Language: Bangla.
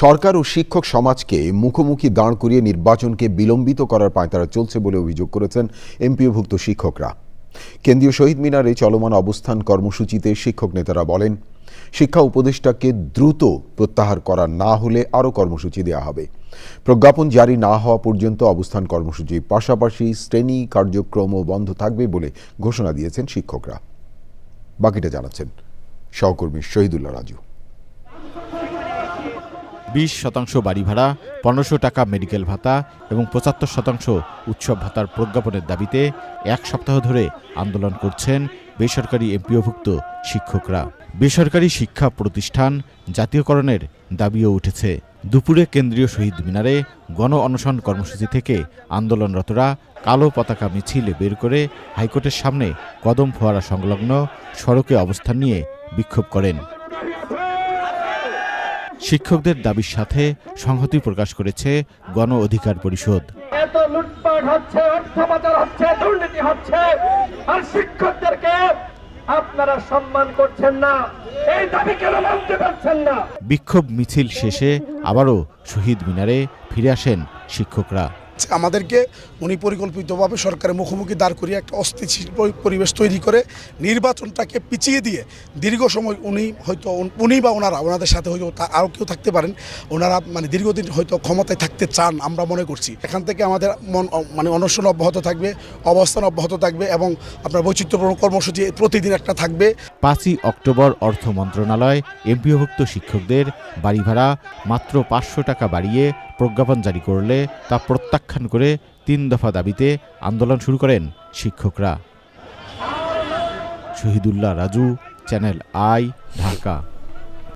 সরকার ও শিক্ষক সমাজকে মুখোমুখি দাঁড় করিয়ে নির্বাচনকে বিলম্বিত করার পাঁয়তারা চলছে বলে অভিযোগ করেছেন এমপিওভুক্ত শিক্ষকরা। কেন্দ্রীয় শহীদ মিনারে চলমান অবস্থান কর্মসূচিতে শিক্ষক নেতারা বলেন, শিক্ষা উপদেষ্টাকে দ্রুত প্রত্যাহার করা না হলে আরও কর্মসূচি দেওয়া হবে। প্রজ্ঞাপন জারি না হওয়া পর্যন্ত অবস্থান কর্মসূচির পাশাপাশি শ্রেণী কার্যক্রমও বন্ধ থাকবে বলে ঘোষণা দিয়েছেন শিক্ষকরা। বাকিটা জানাচ্ছেন সহকর্মী শহীদুল্লাহ রাজু। 20% বাড়ি ভাড়া, 1500 টাকা মেডিকেল ভাতা এবং 75% উৎসব ভাতার প্রজ্ঞাপনের দাবিতে এক সপ্তাহ ধরে আন্দোলন করছেন বেসরকারি এমপিওভুক্ত শিক্ষকরা। বেসরকারি শিক্ষা প্রতিষ্ঠান জাতীয়করণের দাবিও উঠেছে। দুপুরে কেন্দ্রীয় শহীদ মিনারে গণ অনশন কর্মসূচি থেকে আন্দোলনরতরা কালো পতাকা মিছিল বের করে হাইকোর্টের সামনে কদম ফোয়ারা সংলগ্ন সড়কে অবস্থান নিয়ে বিক্ষোভ করেন। শিক্ষকদের দাবির সাথে সংহতি প্রকাশ করেছে গণ অধিকার পরিষদ। এত লুটপাট হচ্ছে, অর্থ পাচার হচ্ছে, দুর্নীতি হচ্ছে, আর শিক্ষকদেরকে আপনারা সম্মান করছেন না, এই দাবি কেন মানতে পারছেন না? বিক্ষোভ মিছিল শেষে আবারও শহীদ মিনারে ফিরে আসেন শিক্ষকরা। আমাদেরকে উনি পরিকল্পিতভাবে সরকারের মুখোমুখি দাঁড় করিয়ে একটা অস্থিতিশীল পরিবেশ তৈরি করে নির্বাচনটাকে পিছিয়ে দিয়ে দীর্ঘ সময় উনি বা ওনাদের সাথে হয়তো আরও কেউ থাকতে পারেন, ওনারা দীর্ঘদিন হয়তো ক্ষমতায় থাকতে চান আমরা মনে করছি। এখান থেকে আমাদের অনশন অব্যাহত থাকবে, অবস্থান অব্যাহত থাকবে এবং আপনার বৈচিত্র্যপূর্ণ কর্মসূচি প্রতিদিন একটা থাকবে। 5ই অক্টোবর অর্থ মন্ত্রণালয় এমপিওভুক্ত শিক্ষকদের বাড়ি ভাড়া মাত্র 500 টাকা বাড়িয়ে প্রজ্ঞাপন জারি করলে তা প্রত্যাখ্যান করে 3 দফা দাবিতে আন্দোলন শুরু করেন শিক্ষকরা। Shahidullah Raju, channel I, Dhaka.